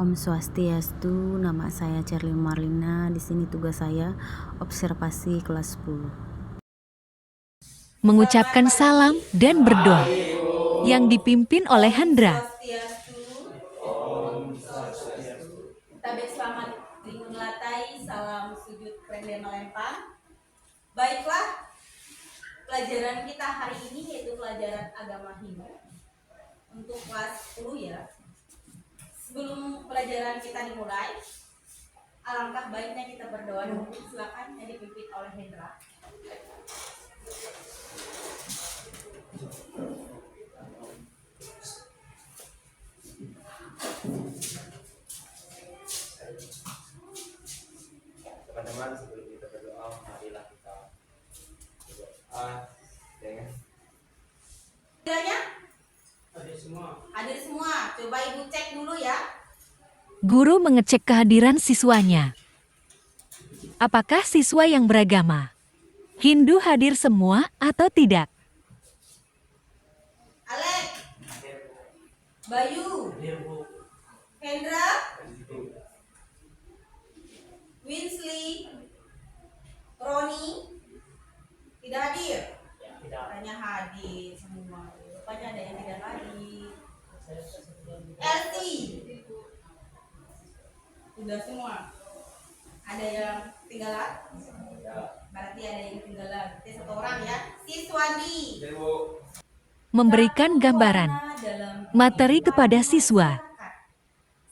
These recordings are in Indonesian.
Om Swastiastu, nama saya Cherly Marlina. Di sini tugas saya observasi kelas 10. Mengucapkan salam dan berdoa yang dipimpin oleh Hendra. Tabik selamat lingun latai, salam sujud prende melempang. Baiklah, pelajaran kita hari ini yaitu pelajaran agama Hindu untuk kelas 10 ya. Sebelum pelajaran kita dimulai, alangkah baiknya kita berdoa dulu. Silakan yang dipimpin oleh Hendra. Teman-teman, sebelum kita berdoa, marilah kita berdoa dengan hadir semua. Coba ibu cek dulu ya. Guru mengecek kehadiran siswanya. Apakah siswa yang beragama Hindu hadir semua atau tidak? Alek, Bayu, Hendra, Winsley, Roni, tidak hadir. Hanya hadir semua. Rupanya ada yang tidak hadir. Elsie, sudah semua. Ada yang ketinggalan? Berarti ada yang ketinggalan. Berarti satu orang ya. Siswandi. Memberikan gambaran materi kepada siswa.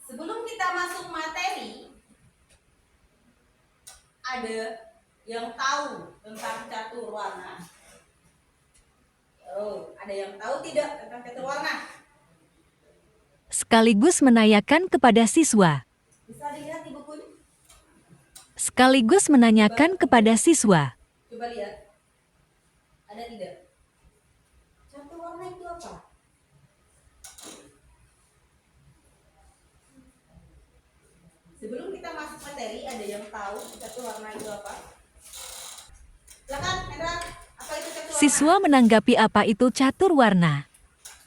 Sebelum kita masuk materi, ada yang tahu tentang catur warna? Oh, ada yang tahu tidak tentang catur warna? Sekaligus menanyakan kepada siswa. Bisa dilihat di bukunya? Sekaligus menanyakan kepada siswa. Coba lihat. Ada tidak? Catur warna itu apa? Sebelum kita masuk materi, ada yang tahu catur warna itu apa? Silakan, Hendra. Apa itu catur warna? Siswa menanggapi apa itu catur warna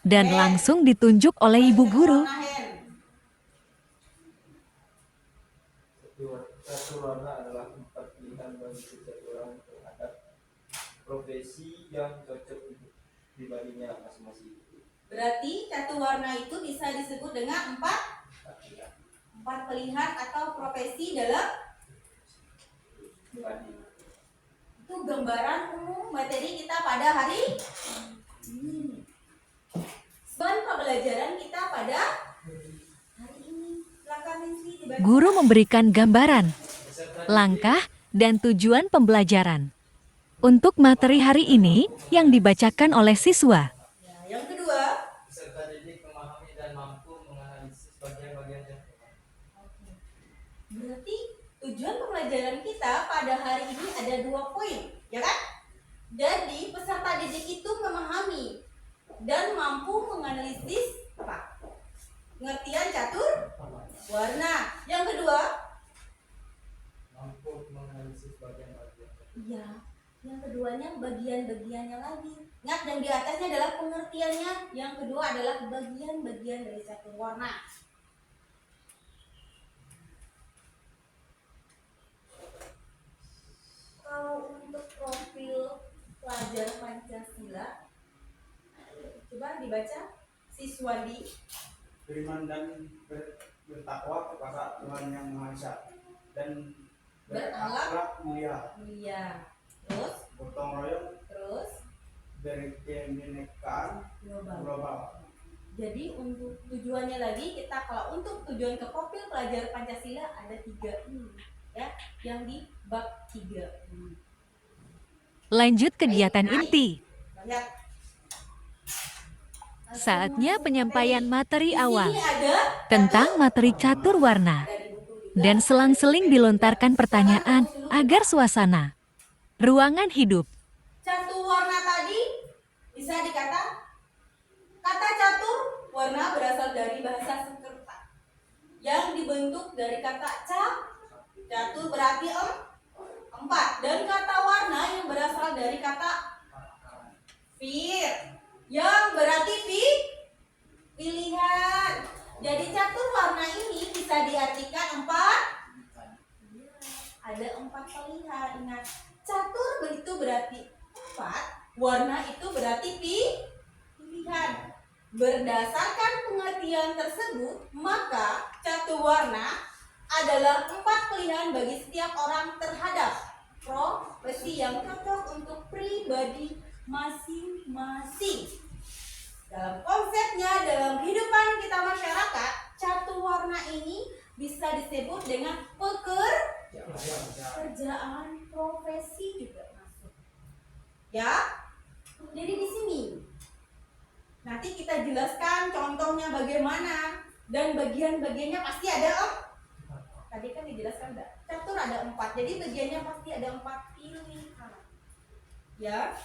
dan langsung ditunjuk oleh ibu guru. catur warna adalah tempat pilihan bagi setiap orang terhadap profesi yang cocok untuk pribadinya masing-masing. Berarti catur warna itu bisa disebut dengan empat pilihan atau profesi dalam itu gambaran umum materi kita pada hari ini. Bahan pembelajaran kita pada hari ini. Silakan Nancy dibaca. Guru memberikan gambaran, langkah, dan tujuan pembelajaran untuk materi hari ini yang dibacakan oleh siswa. Ya, yang kedua, Peserta didik memahami dan mampu menganalisis bagian-bagian catur. berarti tujuan pembelajaran kita pada hari ini ada 2 poin, ya kan? Jadi peserta didik itu memahami dan mampu menganalisis apa? Pengertian catur warna. Yang kedua, Mampu menganalisis bagian-bagian. iya, yang keduanya bagian-bagiannya lagi. Ingat, yang di atasnya adalah pengertiannya, yang kedua adalah bagian-bagian dari catur warna. Kalau untuk profil pelajar Pancasila, coba dibaca Siswandi. Beriman dan bertakwa kepada Tuhan Yang Maha Esa dan berakhlak mulia, Terus, gotong royong, terus berkebinekaan global. Jadi untuk tujuannya lagi kita kalau untuk tujuan ke profil pelajar Pancasila ada 3 ini ya, yang di bab 3 ini. Lanjut kegiatan inti. Lihat. Saatnya penyampaian materi awal Di sini ada tentang materi catur warna dan selang-seling dilontarkan pertanyaan agar suasana ruangan hidup. catur warna tadi bisa dikata kata catur warna berasal dari bahasa Sanskerta yang dibentuk dari kata catur berarti 4, dan kata warna yang berasal dari kata fir yang berarti pilihan. Jadi catur warna ini bisa diartikan 4. Ada 4 pilihan. Ingat, catur itu berarti 4, warna itu berarti pilihan. Berdasarkan pengertian tersebut, maka catur warna adalah 4 pilihan bagi setiap orang terhadap profesi yang cocok untuk pribadi masing-masing. Dalam konsepnya, dalam kehidupan kita masyarakat, catur warna ini bisa disebut dengan pekerjaan, profesi juga masuk. Ya, jadi di sini nanti kita jelaskan contohnya bagaimana, dan bagian-bagiannya pasti ada. Tadi kan dijelaskan enggak? Catur ada 4, jadi bagiannya pasti ada 4 pilihan. Ya.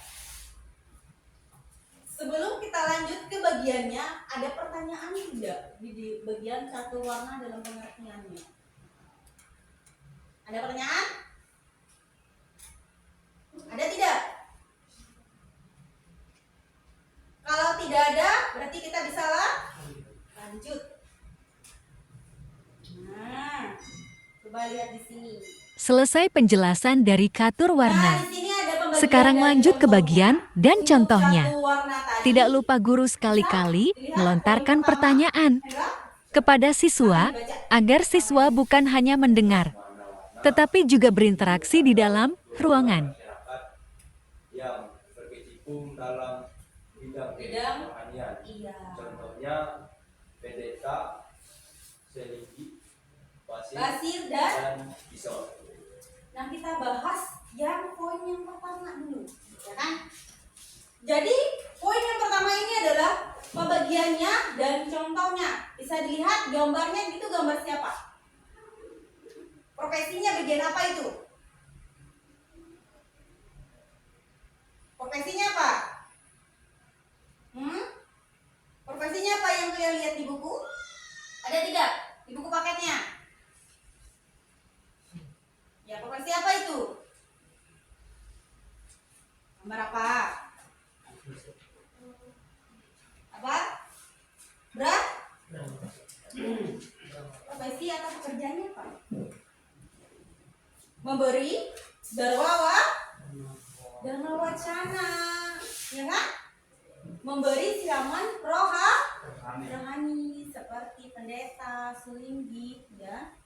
Sebelum kita lanjut ke bagiannya, ada pertanyaan tidak di bagian catur warna dalam pengertiannya? Ada pertanyaan? Ada tidak? Kalau tidak ada, berarti kita bisa lanjut. Nah, coba lihat di sini. Selesai penjelasan dari catur warna. Di sini ada pembagian Sekarang dari lanjut ke bagian contohnya. dan Untuk contohnya. catur warna tadi, Tidak lupa guru sekali-kali melontarkan pertanyaan kepada siswa agar siswa bukan hanya mendengar, tetapi juga berinteraksi di dalam ruangan. Masyarakat yang berkecimpung dalam bidang pertanian. Iya. Contohnya pendeta, seligi, Basir dan pisau. Nah, kita bahas yang poin yang pertama dulu, ya kan? Jadi poin yang pertama ini adalah pembagiannya dan contohnya. Bisa dilihat gambarnya, itu gambar siapa? Profesinya bagian apa itu? Profesinya apa? Profesinya apa yang kalian lihat di buku? Ada tidak? Di buku paketnya? Ya, profesi apa itu? Gambar apa? Apa? Profesi atau pekerjaannya apa? Memberi dharma wacana, ya kan? Memberi siraman rohani seperti pendeta, selinggi, ya.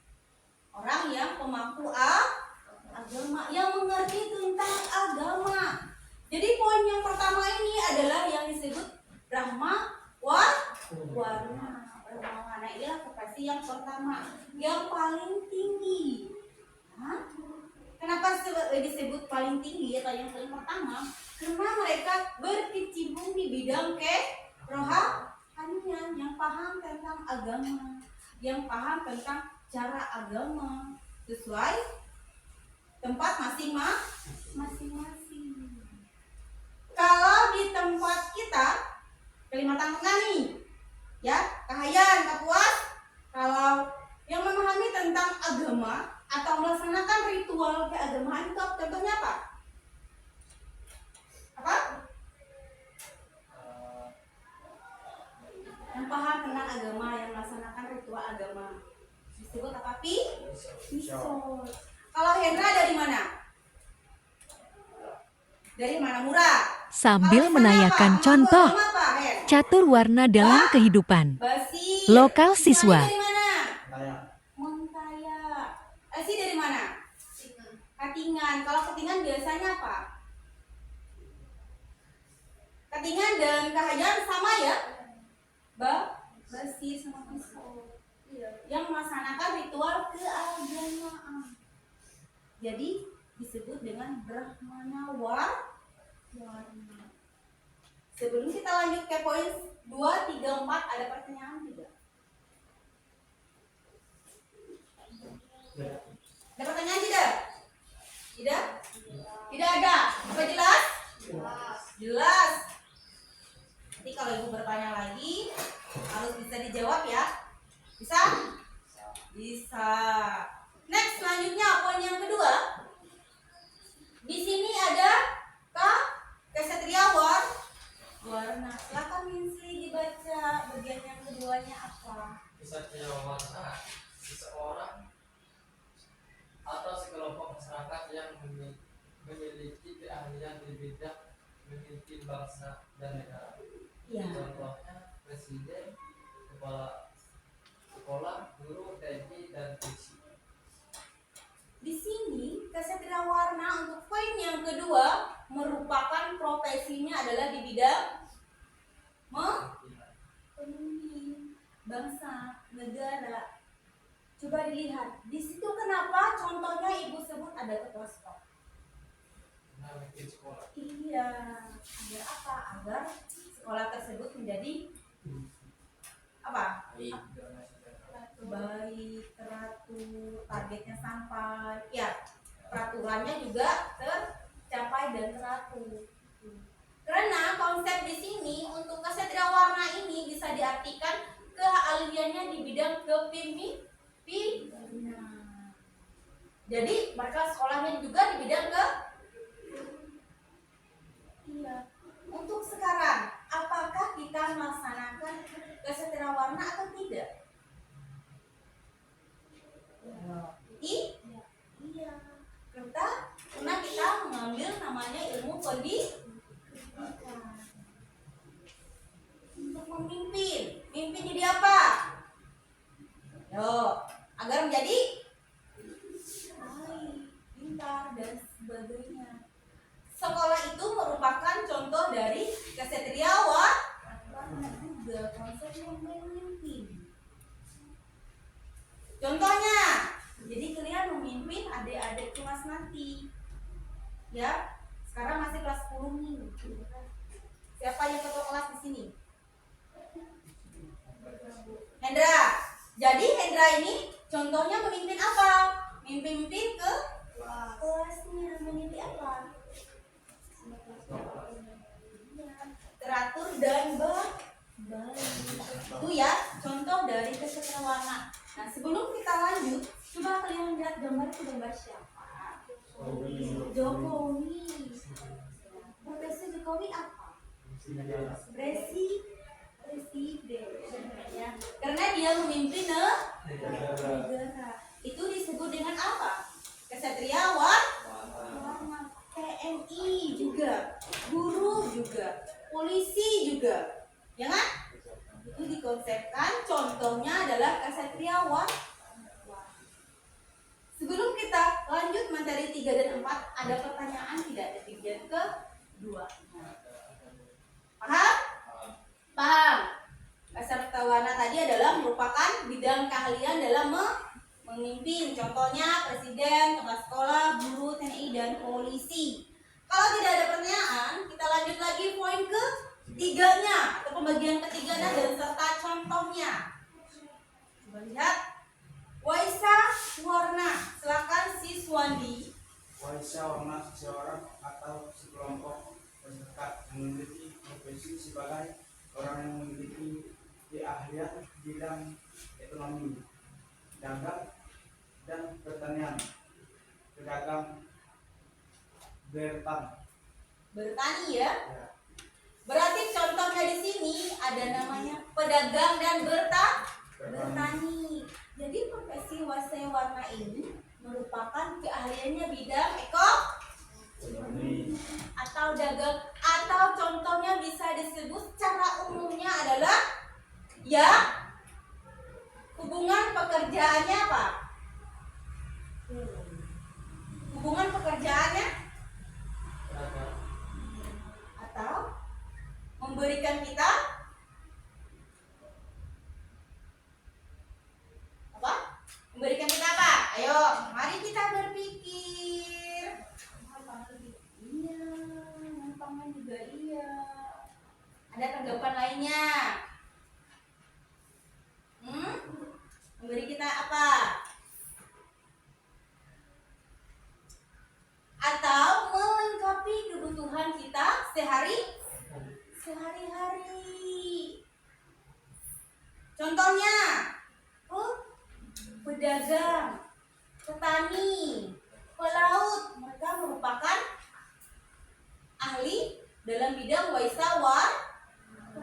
Orang yang pemangku agama, yang mengerti tentang agama. Jadi poin yang pertama ini adalah yang disebut Brahma warna. Brahma warna inilah profesi yang pertama, yang paling tinggi. Kenapa disebut paling tinggi atau yang paling pertama? Karena mereka berkecimpung di bidang kerohanian, yang paham tentang agama, yang paham tentang cara agama sesuai tempat masing-masing. Kalau di tempat kita Kalimantan Tengah nih, ya, Kahayan, Kapuas, kalau yang memahami tentang agama atau melaksanakan ritual keagamaan itu contohnya apa? Apa? Yang paham tentang agama, yang melaksanakan ritual agama disebut apa? Pisau. Kalau Hendra dari mana? Dari mana? Murah. Sambil menayangkan contoh catur warna dalam kehidupan lokal siswa. Dari mana? Montaya. Esi dari mana? Katingan. Kalau Katingan biasanya apa? Katingan dan Kahayan sama ya? Basir sama pisau. Yang melaksanakan ritual keagamaan. Jadi disebut dengan Brahmana warna. Sebelum kita lanjut ke poin 2, 3, 4, ada pertanyaan tidak? Ada pertanyaan tidak? Tidak? Tidak ada. Apa jelas? Jelas. Nanti kalau ibu bertanya lagi harus bisa dijawab ya. Bisa? Bisa. Next, selanjutnya poin yang kedua. Di sini ada kesatria warna. Silakan Minsli dibaca bagian yang keduanya apa? masyarakat yang memiliki keahlian di bidang memimpin bangsa dan negara. Ya. Contohnya presiden, kepala sekolah, guru, TNI, dan polisi. Di sini kesatria warna untuk poin yang kedua merupakan profesinya adalah di bidang pemimpin bangsa, negara. Coba dilihat di situ kenapa contohnya ibu sebut ada ketua sekolah. Nah, memimpin sekolah. Iya, agar apa? Agar sekolah tersebut menjadi apa? Baik, teratur, targetnya sampai, ya peraturannya juga tercapai dan teratur. Karena konsep di sini untuk kesatria warna ini bisa diartikan keahliannya di bidang kepemimpinan. Jadi mereka sekolahnya juga di bidang iya. Untuk sekarang, apakah kita melaksanakan kesatria warna atau tidak? Iya. Karena kita mengambil namanya ilmu pendidikan untuk memimpin. Mimpin jadi apa? Agar menjadi baik, pintar dan sebagainya. Sekolah itu merupakan contoh dari kesatria warna juga konsep memimpin. Contohnya, jadi kalian memimpin adik-adik kelas nanti, ya. Sekarang masih kelas 10 nih. Siapa yang ketua kelas di sini? Hendra. Jadi Hendra ini contohnya memimpin apa? Memimpin ke kelasnya. Memimpin apa? Teratur dan baik. Itu ya contoh dari kesatria warna. Nah, sebelum kita lanjut, coba kalian lihat gambar itu gambar siapa? Jokowi. Profesi Jokowi apa? Presiden. Ya. Karena dia memimpin negara. Itu disebut dengan apa? Kesatria warna. TNI juga, guru juga, polisi juga, ya kan? Itu dikonsepkan contohnya adalah kesatria warna. Sebelum kita lanjut materi 3 dan 4, ada pertanyaan tidak ada bagian kedua. Paham? Paham. Kesatria warna tadi adalah merupakan bidang keahlian dalam memimpin. Contohnya presiden, kepala sekolah, guru, TNI, dan polisi. Kalau tidak ada pertanyaan, kita lanjut lagi poin ketiganya atau pembagian ketiganya dan serta contohnya. Coba lihat. Waisa warna. Silakan Siswandi. Waisa warna seseorang atau sekelompok peserta yang memiliki profesi sebagai orang yang memiliki keahlian bidang ekonomi, dagang, dan pertanian, pedagang, Bertani ya. Berarti contohnya di sini ada namanya pedagang dan bertani. Jadi profesi waisa warna ini merupakan keahliannya bidang ekonomi atau dagang, atau contohnya bisa disebut secara umumnya adalah ya hubungan pekerjaannya apa? Hubungan pekerjaannya atau memberikan kita apa? Memberikan kita apa? Ayo, mari kita berpikir. Iya, gampang juga iya. Ada tanggapan lainnya? Memberi kita apa? Atau melengkapi kebutuhan kita sehari-hari. Contohnya, pedagang, petani, pelaut, mereka merupakan ahli dalam bidang waisa warna.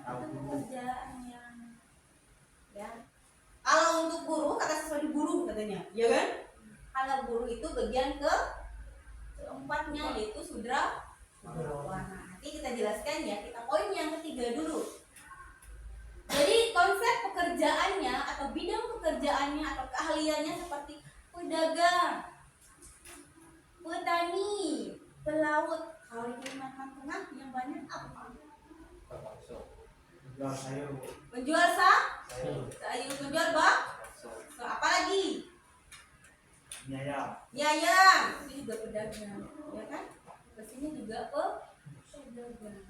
Itu pekerjaannya. Ya. Kalau untuk guru, kata sesuatu guru katanya, ya kan? Kalau buruh itu bagian keempatnya, yaitu sudra warna. Nanti kita jelaskan ya, kita poin yang ketiga dulu. Jadi konsep pekerjaannya atau bidang pekerjaannya atau keahliannya seperti pedagang, petani, pelaut. Kalau di Kalimantan Tengah yang banyak apa? Jual sayur. Menjual sayur, menjual apa lagi? Nyayam. Nyayam, ini juga pedagang, ya kan? Kesini juga pedagang.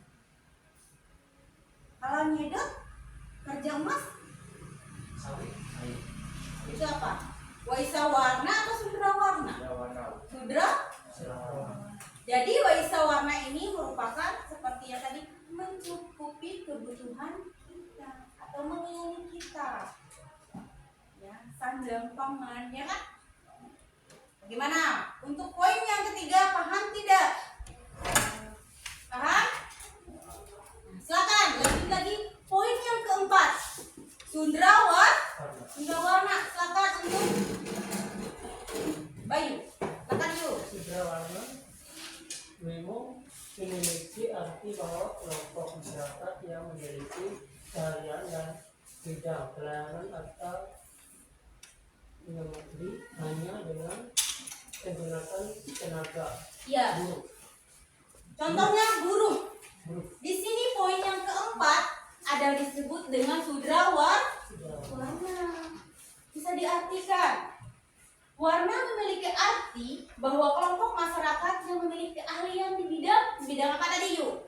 Kalau nyedot, kerja emas, itu apa? Waisa warna atau sudra warna? Sudra. Jadi waisa warna ini merupakan seperti yang tadi, mencukupi kebutuhan kita atau melayani kita. Ya, sandang pangan, ya kan? Bagaimana? Untuk poin yang ketiga, paham tidak? Paham? Nah, silakan lanjut lagi. Poin yang keempat, sudra warna. Silakan untuk Bayu. Silakan yuk. Sudra warna memang memiliki arti bahwa kelompok masyarakat yang memiliki keahlian dan bidang pelayanan atau negeri hanya dengan menggunakan tenaga Ya. buruh. Contohnya buruh. Buruh. Di sini poin yang keempat ada disebut dengan sudra warna. Bisa diartikan. Warna memiliki arti bahwa kelompok masyarakat yang memiliki keahlian di bidang apa tadi yuk?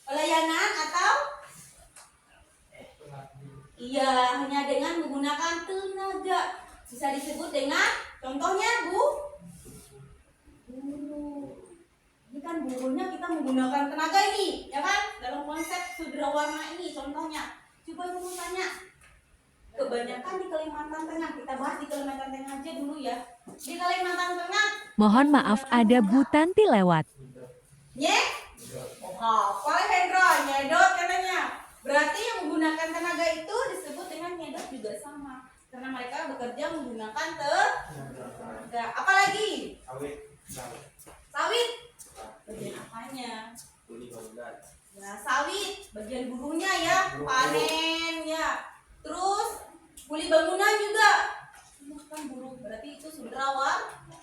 Pelayanan atau iya, hanya dengan menggunakan tenaga. Bisa disebut dengan contohnya buruh. Ini kan buruhnya kita menggunakan tenaga ini, ya kan? Dalam konsep sudra warna ini contohnya. Coba dulu tanya. Kebanyakan di Kalimantan Tengah, kita bahas di Kalimantan Tengah aja dulu ya. Di Kalimantan Tengah. Mohon maaf ada Bu Tanti lewat. Apa Hendra? Nyedot katanya. Berarti yang menggunakan tenaga itu disebut dengan nyedot juga sama. Karena mereka bekerja menggunakan tenaga. Apalagi? Sawit. Bagian apanya? Ya, sawit. Bagian buruhnya ya. Panen ya. Terus kuli bangunan juga. Ini kan buruh. Berarti itu sudra warna.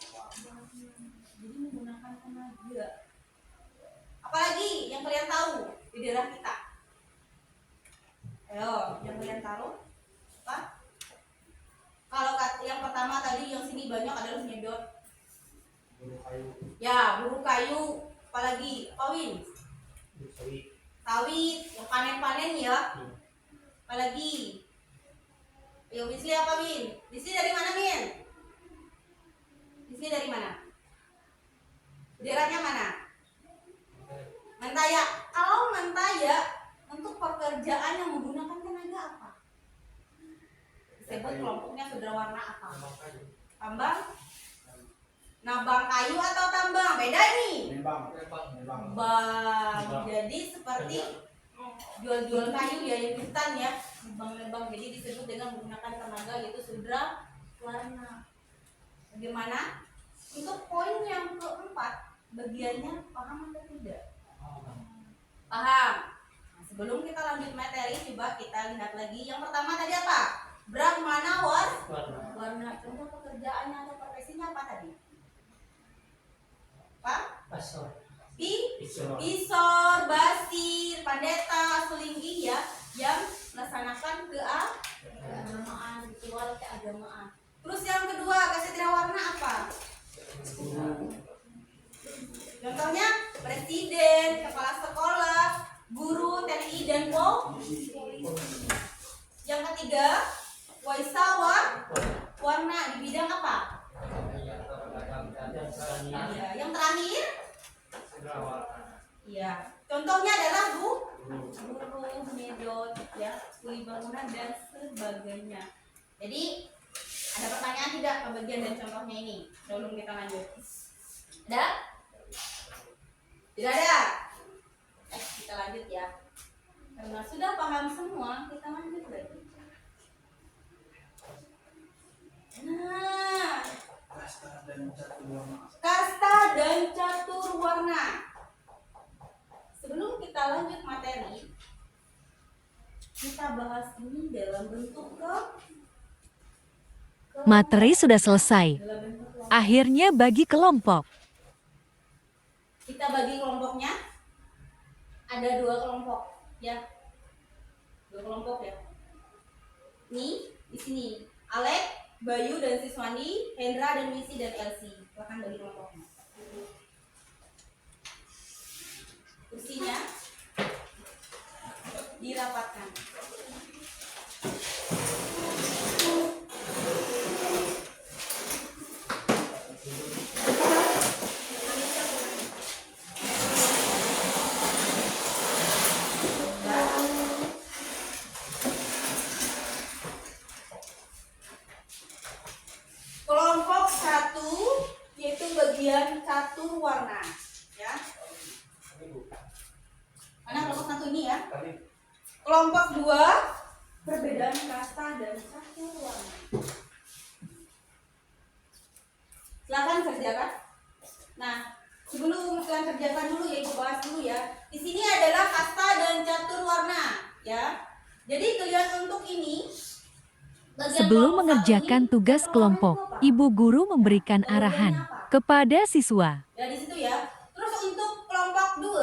Jadi menggunakan tenaga. Apalagi yang kalian tahu di daerah kita? Ayo, yang kalian tahu apa? Kalau yang pertama tadi yang sini banyak adalah nyedot. Ya, buruh kayu. Apalagi? Apa Win? Sawit, yang panen-panen ya. Apalagi? Ayo, Wisli apa Win? Wisli dari mana Win? Wisli dari mana? Daerahnya mana? Mentaya. Kalau Mentaya untuk pekerjaan yang menggunakan tenaga apa? Disebut kelompoknya sudra warna apa? Tambang? Nabang kayu atau tambang? Beda nih. Bang. Jadi seperti jual-jual kayu ya yang instan ya. Lebang-lebang. Jadi disebut dengan menggunakan tenaga, yaitu sudra warna. Bagaimana? Untuk poin yang keempat, bagiannya paham atau tidak? Paham. Nah, sebelum kita lanjut materi, coba kita lihat lagi. Yang pertama tadi apa? Brahmana warna. Contoh pekerjaannya atau profesinya apa tadi? Apa? Pisor, basir, pandeta, selinggi ya, yang melaksanakan keagamaan, ritual keagamaan. Terus yang kedua, kesatria warna apa? Contohnya presiden, kepala sekolah, guru, TNI dan polisi. Yang ketiga, waisa warna di bidang apa? Ya, yang terakhir, ya, contohnya adalah buruh, nyedot, ya, kuli bangunan dan sebagainya. Jadi ada pertanyaan tidak pembagian dan contohnya ini sebelum kita lanjut? Ada? Tidak ada? Kita lanjut ya. Karena sudah paham semua, kita lanjut lagi. Nah, dan catur warna. Kasta dan catur warna. Sebelum kita lanjut materi, kita bahas ini dalam bentuk Materi sudah selesai. dalam bentuk kelompok. Akhirnya bagi kelompok. Kita bagi kelompoknya. Ada 2 kelompok, ya. 2 kelompok ya. Nih, di sini Alek, Bayu dan Siswandi, Hendra dan Misi dan Elsie. Silakan bagi kelompoknya. Kursinya dirapatkan. Kelompok 1 yaitu bagian catur warna, ya. Mana kelompok 1 ini ya? Kelompok 2 perbedaan kasta dan catur warna. Silakan kerjakan. Nah, sebelum kalian kerjakan dulu ya, ibu bahas dulu ya. Di sini adalah kasta dan catur warna, ya. Jadi kalian untuk ini bagian Sebelum kelompok mengerjakan 1 ini, tugas catur kelompok, warna itu apa? ibu guru memberikan arahan kepada siswa. Ya di situ ya. Terus untuk kelompok 2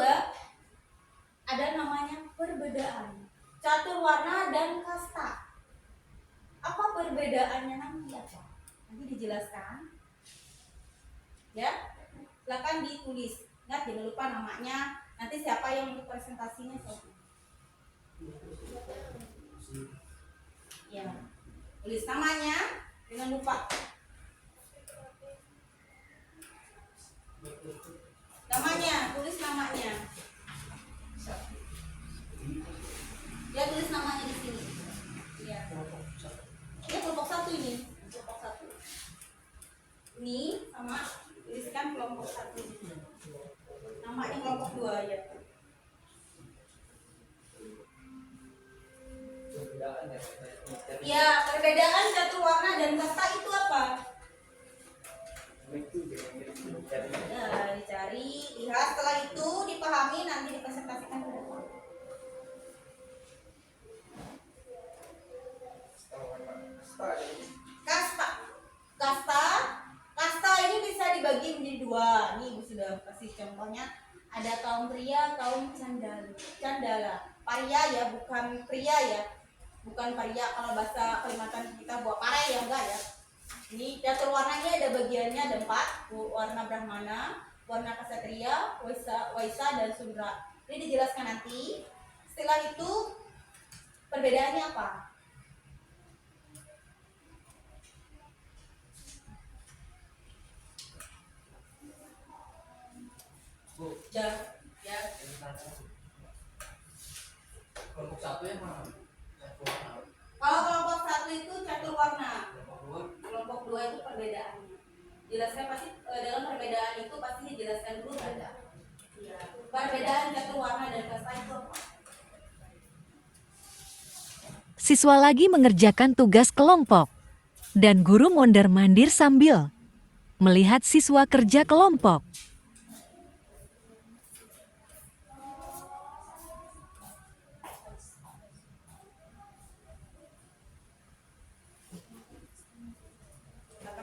ada namanya perbedaan catur warna dan kasta. Apa perbedaannya nanti apa? Nanti dijelaskan. Ya, silakan ditulis. Ingat jangan lupa namanya. Nanti siapa yang untuk presentasinya siapa? Ya, tulis namanya. Jangan lupa. Namanya, tulis namanya. Ya, tulis namanya di sini. Ya. Ya, kelompok 1 ini. Kelompok 1. Ini sama tuliskan kelompok 1 ini. Namanya kelompok 2 ya. Ya, perbedaan catur warna dan kasta itu apa? Ya, dicari, lihat, setelah itu dipahami, nanti dipresentasikan ke depan. Kasta. Kasta ini bisa dibagi menjadi 2. Nih, Ibu sudah kasih contohnya. Ada kaum pria, kaum candala. Paria ya, bukan pria ya. Bukan paria, kalau bahasa Kalimantan kita buat pare ya, enggak ya. Ini catur warnanya ada bagiannya, ada 4. Warna Brahmana, warna Ksatria, Waisa dan Sudra. Ini dijelaskan nanti. Setelah itu perbedaannya apa? Ya. Kelompok 1 yang mana? Kalau kelompok 1 itu catur warna. Kelompok 2 itu perbedaannya. Jelaskan pasti dalam perbedaan itu pasti dijelaskan dulu ada. Ya. Perbedaan catur warna dan kasta itu apa? Siswa lagi mengerjakan tugas kelompok. Dan guru mondar-mandir sambil melihat siswa kerja kelompok.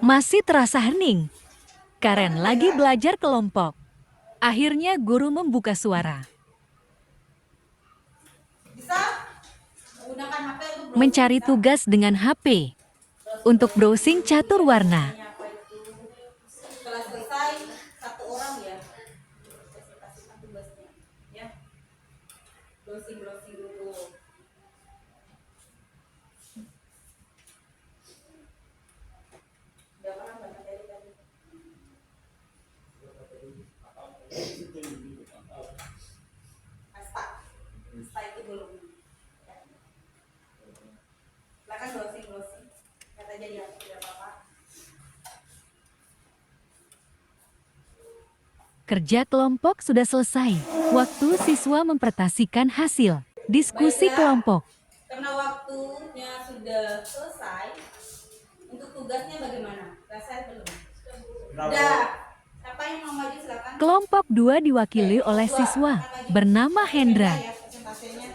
Masih terasa hening. Karen lagi belajar kelompok. Akhirnya guru membuka suara. Bisa menggunakan HP untuk browsing, Mencari bisa. tugas dengan HP. Untuk browsing catur warna. Apa itu? Setelah selesai 1 orang ya. Saya kasihkan tugasnya, ya. Browsing dulu. Udah pernah baca dari tadi? Kasta itu belum. Ya. Silakan browsing. Kata jadi tidak apa-apa. Kerja kelompok sudah selesai. Waktu siswa mempresentasikan hasil. Diskusi Baiklah. kelompok. Karena waktunya sudah selesai, untuk tugasnya bagaimana? Selesai belum? Udah. Siapa yang mau maju silakan. Kelompok 2 diwakili oleh siswa bernama Hendra. Ya, presentasenya.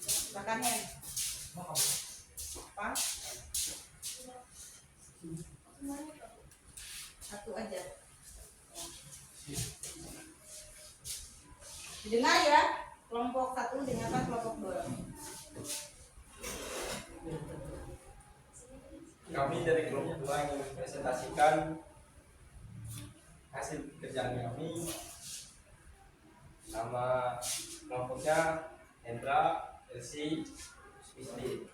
Silakan Hen. Apa? Satu aja. Didengar ya, kelompok 1 dengarkan kelompok 2. Kami dari kelompok 2 ingin mempresentasikan hasil pekerjaan kami. Nama kelompoknya Hendra, Elsie, Isli.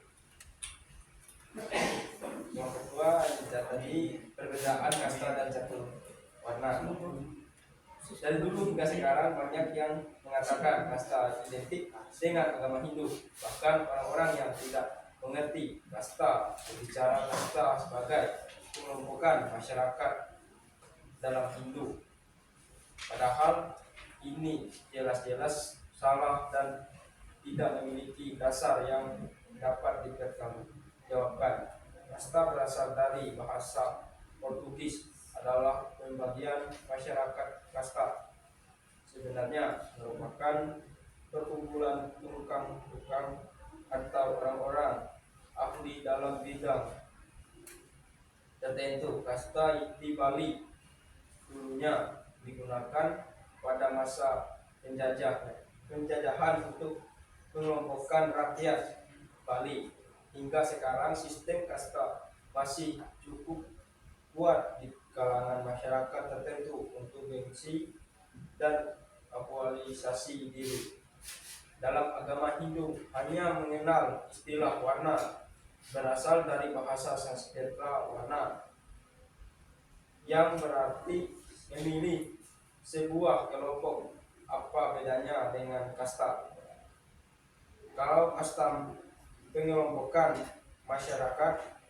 Kelompok 2 tadi perbedaan kasta dan catur warna. Dari dulu hingga sekarang banyak yang mengatakan kasta identik dengan agama Hindu. Bahkan orang-orang yang tidak mengerti kasta berbicara kasta sebagai pengelompokan masyarakat dalam Hindu. Padahal ini jelas-jelas salah dan tidak memiliki dasar yang dapat dipertanggungjawabkan. Kasta berasal dari bahasa Portugis, adalah pembagian masyarakat kasta. Sebenarnya merupakan perkumpulan tukang-tukang atau orang-orang ahli dalam bidang tertentu. Kasta di Bali dulunya digunakan pada masa penjajahan untuk mengelompokkan rakyat Bali. Hingga sekarang sistem kasta masih cukup kuat di kalangan masyarakat tertentu untuk gengsi dan aktualisasi diri. Dalam agama Hindu hanya mengenal istilah warna, berasal dari bahasa Sanskerta warna, yang berarti memilih sebuah kelompok. Apa bedanya dengan kasta? Kalau kasta pengelompokan masyarakat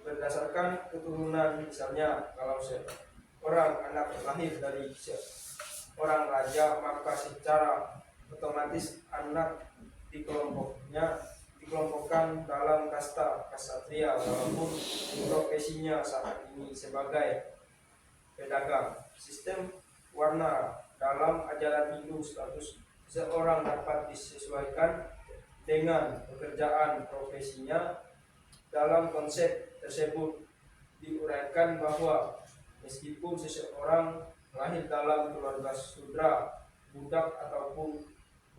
berdasarkan keturunan, misalnya kalau seorang anak lahir dari seorang raja, maka secara otomatis anak dikelompokkan dalam kasta ksatria, walaupun profesinya saat ini sebagai pedagang. Sistem warna dalam ajaran Hindu, status seseorang dapat disesuaikan dengan pekerjaan profesinya. Dalam konsep tersebut diuraikan bahwa meskipun seseorang lahir dalam keluarga sudra, budak ataupun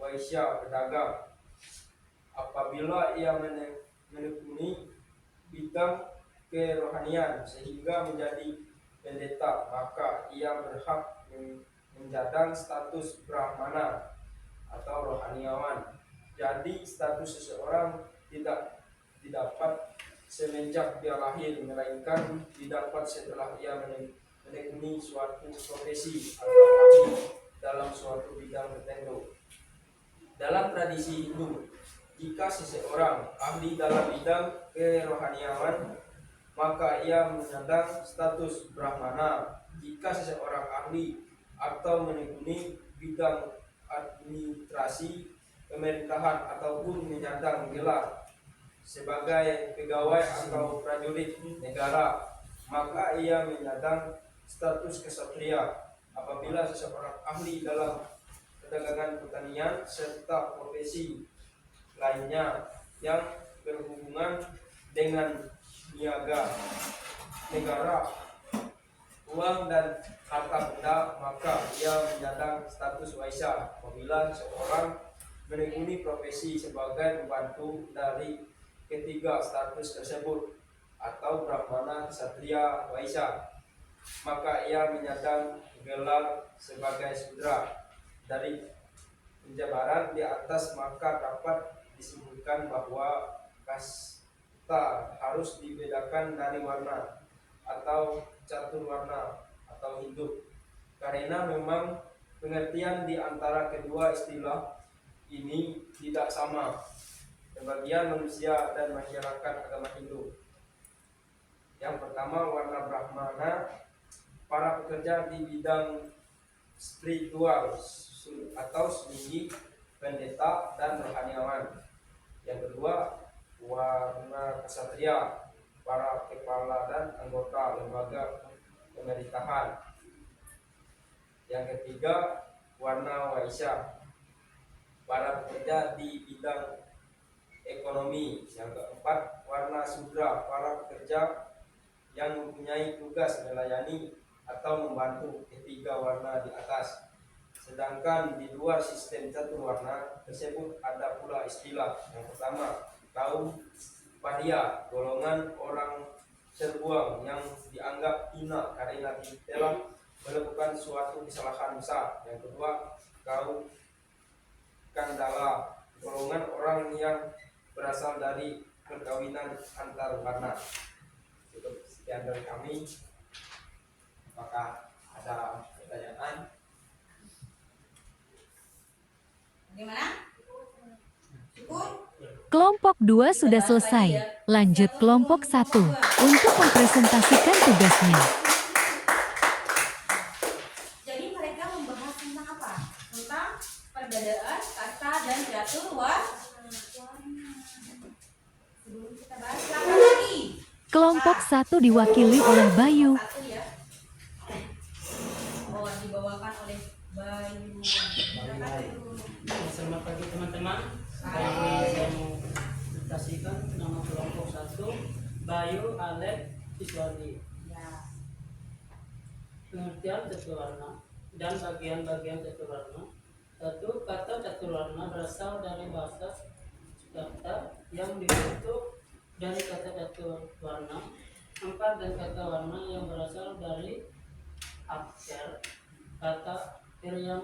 waisya pedagang, apabila ia menekuni bidang kerohanian sehingga menjadi pendeta, maka ia berhak menjadang status brahmana atau rohaniawan. Jadi status seseorang tidak didapat semenjak dia lahir, melainkan didapat setelah ia menekuni suatu profesi atau ahli dalam suatu bidang tertentu. Dalam tradisi Hindu, jika seseorang ahli dalam bidang kerohaniawan, maka ia menyandang status brahmana. Jika seseorang ahli atau menekuni bidang administrasi pemerintahan ataupun menyandang gelar sebagai pegawai atau prajurit negara, maka ia menyandang status kesatria. Apabila seseorang ahli dalam perdagangan, pertanian, serta profesi lainnya yang berhubungan dengan niaga negara, uang dan harta benda, maka ia menyandang status waisya. Apabila seseorang menekuni profesi sebagai pembantu dari ketiga status tersebut atau brahmana, ksatria, waisya, maka ia menyandang gelar sebagai sudra. Dari penjabaran di atas maka dapat disimpulkan bahwa kasta harus dibedakan dari warna atau catur warna atau Hindu, karena memang pengertian di antara kedua istilah ini tidak sama sebagian manusia dan masyarakat agama Hindu. Yang pertama, warna brahmana, para pekerja di bidang spiritual atau sendiri, pendeta dan rohaniawan. Yang kedua, warna ksatria, para kepala dan anggota lembaga pemerintahan. Yang ketiga, warna Waisyah, para pekerja di bidang ekonomi. Yang keempat, warna Sudra, para pekerja yang mempunyai tugas melayani atau membantu ketiga warna di atas. Sedangkan di luar sistem catur warna tersebut ada pula istilah. Yang pertama, kaum paria, golongan orang terbuang yang dianggap hina karena telah melakukan suatu kesalahan besar. Yang kedua, kaum kandala, golongan orang yang berasal dari perkawinan antar warna. Cukup sekian dari kami. Apakah ada pertanyaan? Bagaimana? Cukup? Kelompok 2 sudah selesai. Lanjut kelompok 1 untuk mempresentasikan tugasnya. Jadi mereka membahas tentang apa? Tentang perbedaan kata dan catur warna. Sebelum kita bahas, siapa lagi? Kelompok 1 diwakili oleh Bayu. Satu ya. Oh, dibawakan oleh Bayu. Selamat pagi teman-teman. Saya mau presentasikan nama kelompok 1, Bayu, Alek, Siswadi. Ya. Pengertian catur warna dan bagian-bagian catur warna. Satu, kata catur warna berasal dari bahasa kata yang dibentuk dari kata catur warna. 4, dan kata warna yang berasal dari akser kata yang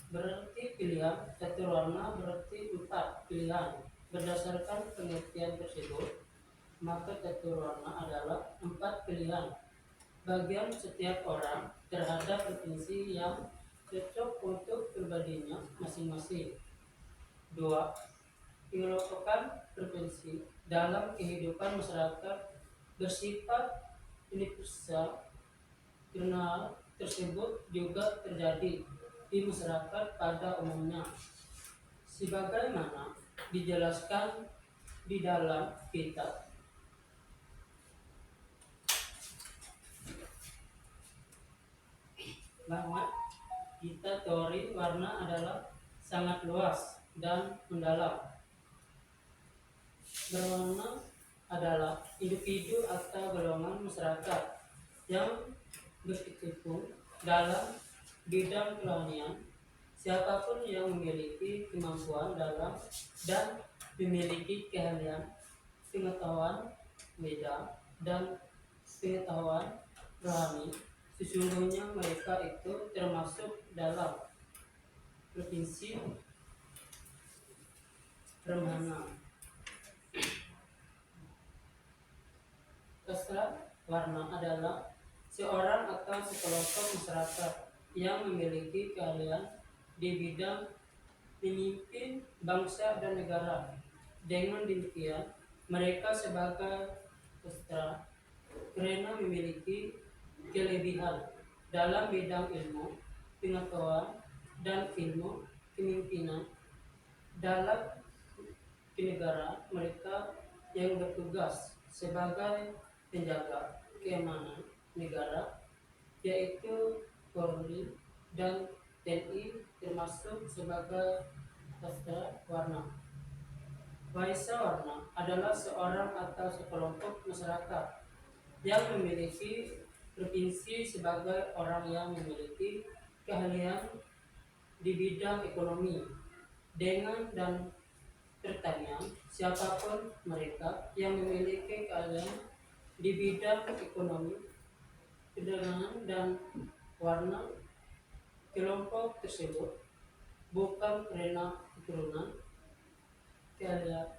berarti pilihan. Catur warna berarti 4 pilihan. Berdasarkan pengertian tersebut, maka catur warna adalah 4 pilihan bagian setiap orang terhadap provinsi yang cocok untuk pribadinya masing-masing. 2. Pengelompokan provinsi dalam kehidupan masyarakat bersifat universal. Karena tersebut juga terjadi di masyarakat pada umumnya, sebagaimana dijelaskan di dalam kitab. Bahwa kita teori warna adalah sangat luas dan mendalam. Berwarna adalah individu atau golongan masyarakat yang berkecimpung dalam bidang kerohanian. Siapapun yang memiliki kemampuan dalam dan memiliki keahlian, pengetahuan bidang dan pengetahuan rohani, sesungguhnya mereka itu termasuk dalam provinsi permana. Kestra warna adalah seorang atau sekelompok masyarakat yang memiliki keahlian di bidang memimpin bangsa dan negara. Dengan demikian, mereka sebagai kestra karena memiliki kelebihan dalam bidang ilmu, pengetahuan, dan ilmu kepemimpinan. Dalam kenegaraan, mereka yang bertugas sebagai penjaga keamanan negara, yaitu Polri dan TNI, termasuk sebagai kestra warna. Waisa warna adalah seorang atau sekelompok masyarakat yang memiliki provinsi sebagai orang yang memiliki keahlian di bidang ekonomi. Dengan dan pertanyaan, siapapun mereka yang memiliki keahlian di bidang ekonomi, perdagangan, dan warna kelompok tersebut bukan karena keturunan keahlian,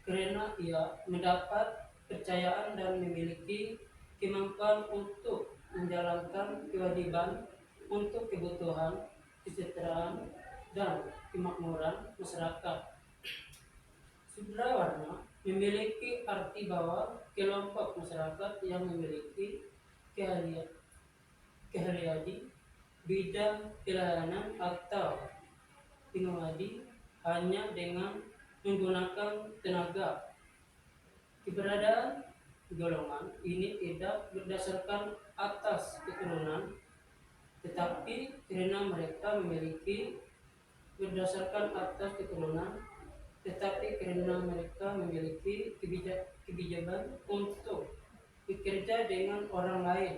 karena ia mendapat kepercayaan dan memiliki kemampuan untuk menjalankan kewajiban untuk kebutuhan, kesejahteraan, dan kemakmuran masyarakat. Sudra warna memiliki arti bahwa kelompok masyarakat yang memiliki keahlian di bidang pelayanan atau pengabdi hanya dengan menggunakan tenaga. Keberadaan golongan ini tidak berdasarkan atas keturunan, tetapi karena mereka memiliki berdasarkan atas keturunan, tetapi karena mereka memiliki kebijakan untuk bekerja dengan orang lain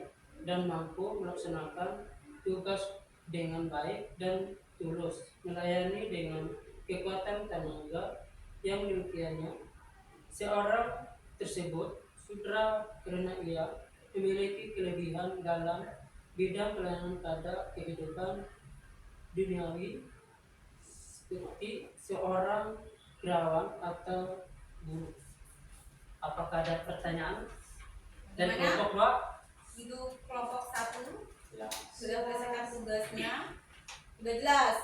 dan mampu melaksanakan tugas dengan baik dan tulus, melayani dengan kekuatan tenaga yang demikiannya. Seorang tersebut sudah karena ia memiliki kelebihan dalam bidang pelayanan pada kehidupan duniawi seperti seorang perawat atau guru. Apakah ada pertanyaan? Dan Gimana? kelompok dua? Itu kelompok 1 Ya. sudah selesaikan tugasnya. Sudah jelas?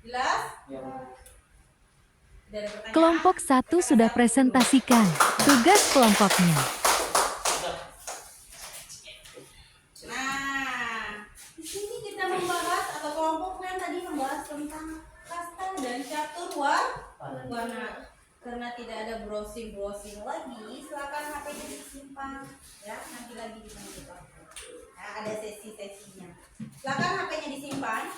Jelas? Ya. Tidak ada pertanyaan? Kelompok 1 sudah presentasikan tugas kelompoknya. Nah, di sini kita membahas atau kelompoknya tadi membahas tentang kasta dan catur warna. Karena tidak ada browsing lagi, silakan HP-nya disimpan ya, nanti lagi disimpan. Nah, ada sesi-sesinya. Silakan HP-nya disimpan.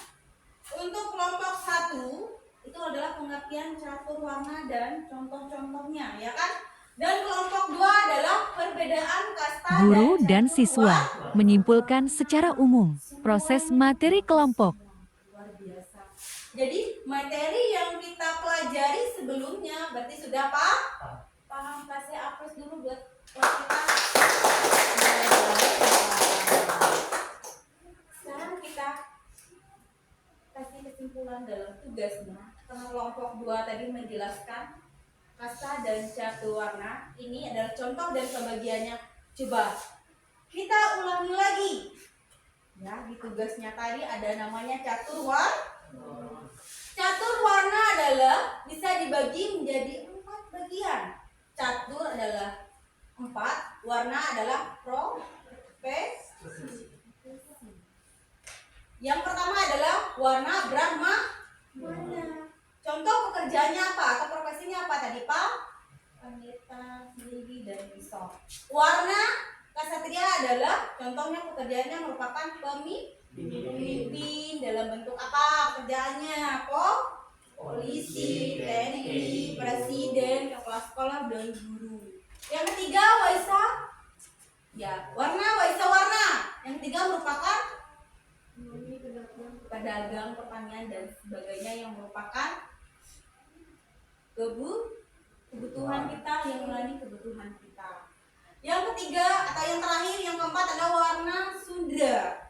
Untuk kelompok 1 itu adalah pengertian catur warna dan contoh-contohnya, ya kan? Dan kelompok 2 adalah perbedaan kasta Guru dan catur siswa menyimpulkan secara umum proses materi kelompok. luar biasa. Jadi materi yang kita pelajari sebelumnya berarti sudah paham. Kasih apres dulu buat kelas kita. Sekarang kita kasih kesimpulan dalam tugasnya. Karena kelompok 2 tadi menjelaskan kasta dan catur warna. Ini adalah contoh dan pembagiannya. Coba kita ulangi lagi. Ya, di tugasnya tadi ada namanya catur warna. Catur warna adalah bisa dibagi menjadi 4 bagian. Catur adalah 4, warna adalah profesi. Yang pertama adalah warna Brahma. Contoh pekerjaannya apa atau profesinya apa tadi Pak? Pendeta, sendiri dan pisau. Warna Kasatria adalah contohnya pekerjaannya merupakan pemimpin dalam bentuk apa pekerjaannya? Polisi, TNI, presiden, kepala sekolah dan guru. Yang ketiga Waisa. Ya, warna Waisa warna. Yang ketiga merupakan pedagang, pertanian dan sebagainya yang merupakan kebutuhan kita, yang melayani kebutuhan kita. Yang ketiga atau yang terakhir, yang keempat adalah warna Sundra.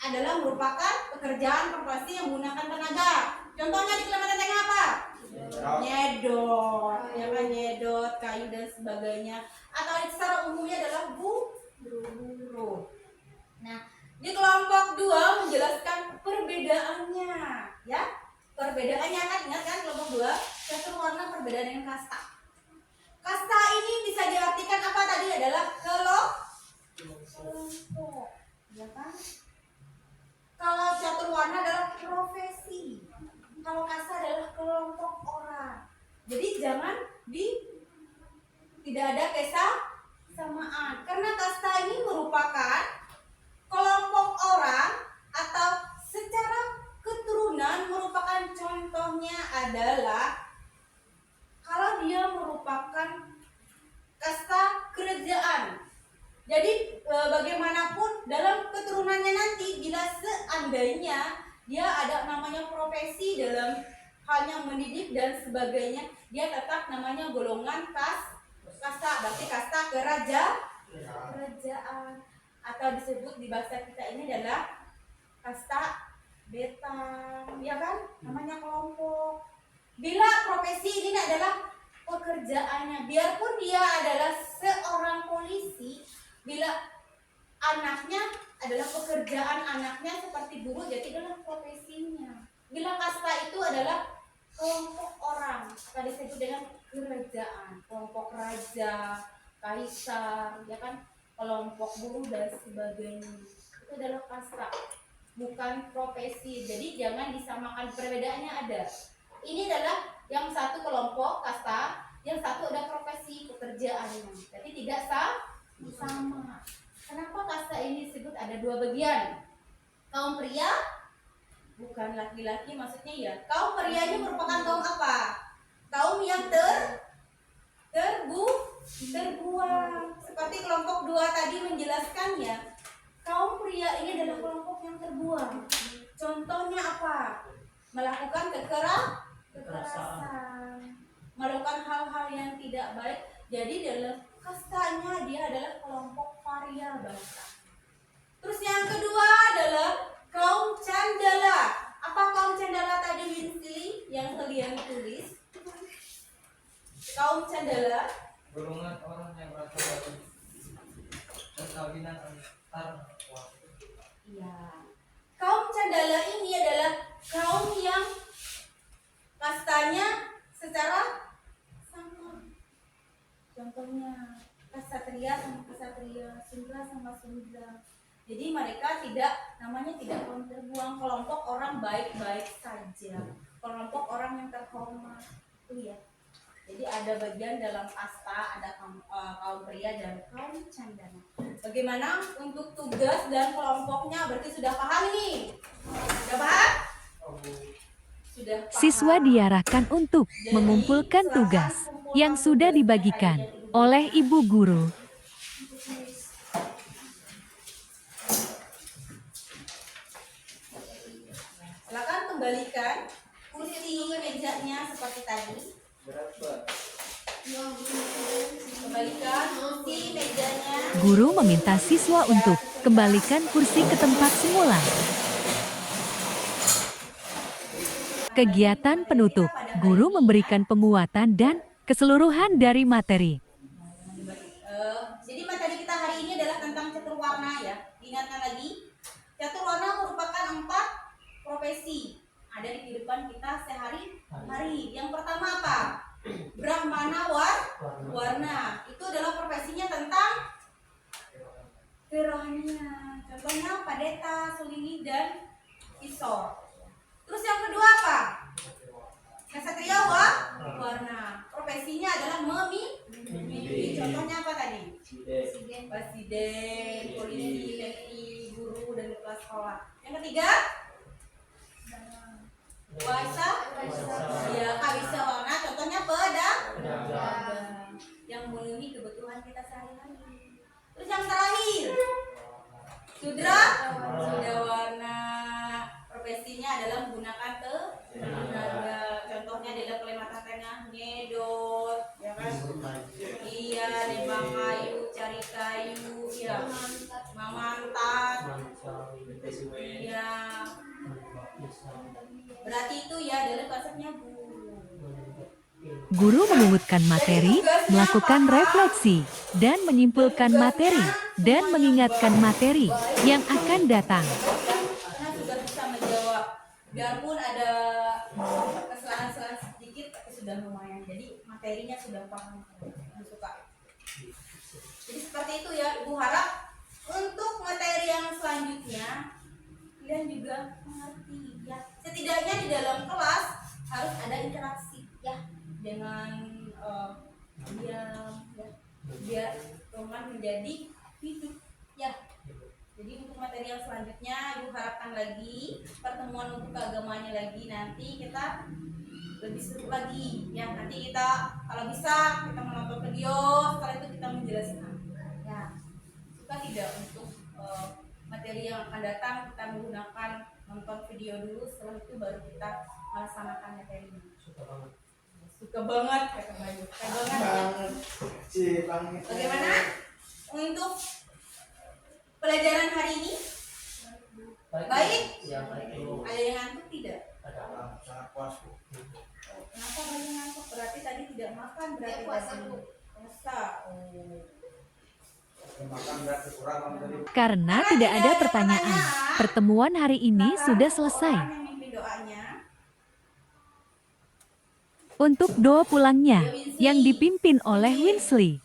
Adalah merupakan pekerjaan profesi yang menggunakan tenaga. Contohnya di Kalimantan Tengah apa? Nyedot, ya kan, nyedot, kayu dan sebagainya. Atau secara umumnya adalah buruh. Nah, di kelompok 2 menjelaskan perbedaannya, ya. Perbedaannya kan, ingat kan kelompok 2, catur warna perbedaan dengan kasta. Kasta ini bisa diartikan apa tadi adalah kelompok, ya kan? Kalau catur warna adalah profesi. Kalau kasta adalah kelompok orang. Jadi tidak ada kesamaan. Karena kasta ini merupakan kelompok orang atau secara keturunan merupakan contohnya adalah kalau dia merupakan kasta kerajaan. Jadi bagaimanapun dalam keturunannya nanti bila seandainya dia ada namanya profesi dalam halnya mendidik dan sebagainya, dia tetap namanya golongan kasta, berarti kasta kerajaan atau disebut di bahasa kita ini adalah kasta beta, ya kan? Namanya kelompok. Bila profesi ini adalah pekerjaannya, biarpun dia adalah seorang polisi, bila anaknya adalah pekerjaan anaknya seperti guru, jadi adalah profesinya. Bila kasta itu adalah kelompok orang, atau disebut dengan kerajaan, kelompok raja, kaisar, ya kan, kelompok buruh dan sebagainya. Itu adalah kasta, bukan profesi. Jadi jangan disamakan, perbedaannya ada. Ini adalah yang satu kelompok kasta, yang satu ada profesi pekerjaannya. Jadi tidak sama. Kenapa kasta ini disebut ada dua bagian? Kaum pria bukan laki-laki, maksudnya ya. Kaum pria ini merupakan kaum apa? Kaum yang terbuang. Seperti kelompok 2 tadi menjelaskan ya. Kaum pria ini adalah kelompok yang terbuang. Contohnya apa? Melakukan kekerasan, melakukan hal-hal yang tidak baik. Jadi dalam kastanya dia adalah kelompok paria bangsa. Terus yang kedua adalah kaum candala. Apa kaum candala tadi Winsley yang kalian tulis? Kaum candala Golongan orang yang berasal dari perkawinan antar warga. iya. Kaum candala ini adalah kaum yang kastanya secara sama. Contohnya ksatria sama ksatria, sundra sama sundra. Jadi mereka tidak kaum terbuang, kelompok orang baik-baik saja, kelompok orang yang terhormat. Itu ya. Jadi ada bagian dalam kasta, ada kaum pria dan kaum candala. Bagaimana untuk tugas dan kelompoknya? Berarti sudah paham nih? Sudah paham? Sudah paham. Siswa diarahkan untuk mengumpulkan tugas yang sudah dibagikan oleh ibu guru. Silakan kembalikan kursi mejanya seperti tadi. Kembalikan kursi mejanya. Guru meminta siswa untuk kembalikan kursi ke tempat semula. Kegiatan penutup, guru memberikan penguatan dan keseluruhan dari materi. Jadi materi kita hari ini adalah tentang catur warna ya. Ingatkan lagi, catur warna merupakan 4 profesi ada di kehidupan kita sehari-hari. Yang pertama apa? Brahmana warna. Itu adalah profesinya tentang kerohanian. Contohnya Padeta, Sulini, dan Isor. Terus yang kedua apa? Ksatria warna. Profesinya adalah memimpin. Contohnya apa tadi? Presiden, polisi, TNI, guru, dan kepala sekolah. Yang ketiga? Waisa. Ya, kabisa warna. Contohnya pedagang. Yang memenuhi kebutuhan kita sehari-hari. Terus yang terakhir? Sudra warna. Profesinya adalah menggunakan tenaga. Contohnya adalah pelemata tengah, nyedot, ya kan? Iya, nembang kayu, cari kayu, ya, mamantat, iya. Berarti itu ya adalah konsepnya guru. Guru mengumumkan materi, melakukan refleksi, dan menyimpulkan materi, dan mengingatkan materi yang akan datang. Karena sudah bisa menjawab, biarpun ada kesalahan-kesalahan sedikit, tapi sudah lumayan. Jadi materinya sudah paham, suka. Jadi seperti itu ya, Ibu harap untuk materi yang selanjutnya kalian juga mengerti ya. Setidaknya di dalam kelas harus ada interaksi ya dengan diam ya, biar teman menjadi hidup ya. Jadi untuk materi yang selanjutnya Ibu harapkan lagi pertemuan untuk keagamaannya lagi, nanti kita lebih seru lagi ya. Nanti kita kalau bisa kita menonton video, setelah itu kita menjelaskan ya. Suka tidak untuk materi yang akan datang kita menggunakan nonton video dulu, setelah itu baru kita melaksanakan materinya. Suka banget kata Bayu. Suka banget ya. Bagaimana untuk pelajaran hari ini? Baik? Ada yang ngantuk tidak? Kenapa banyak ngantuk? Berarti tadi tidak makan, berarti puasa. Karena tidak ada pertanyaan, pertemuan hari ini sudah selesai. Untuk doa pulangnya, yang dipimpin oleh Winsley.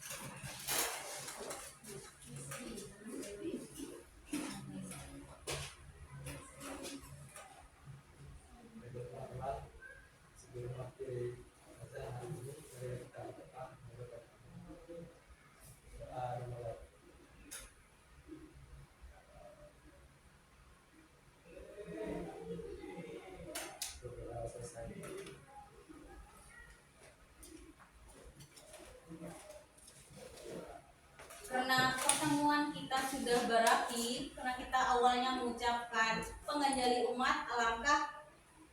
Karena pertemuan kita sudah berakhir, karena kita awalnya mengucapkan pengajari umat, alangkah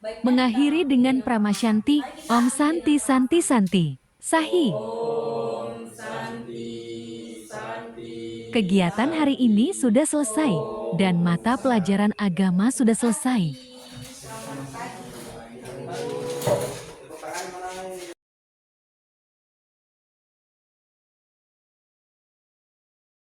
baiknya Mengakhiri kita dengan mengakhiri Pramasyanti, Mari kita Om akhiri Santi dengan Santi Santi. Sahih. Om Santi Santi. Kegiatan hari ini sudah selesai dan mata pelajaran agama sudah selesai.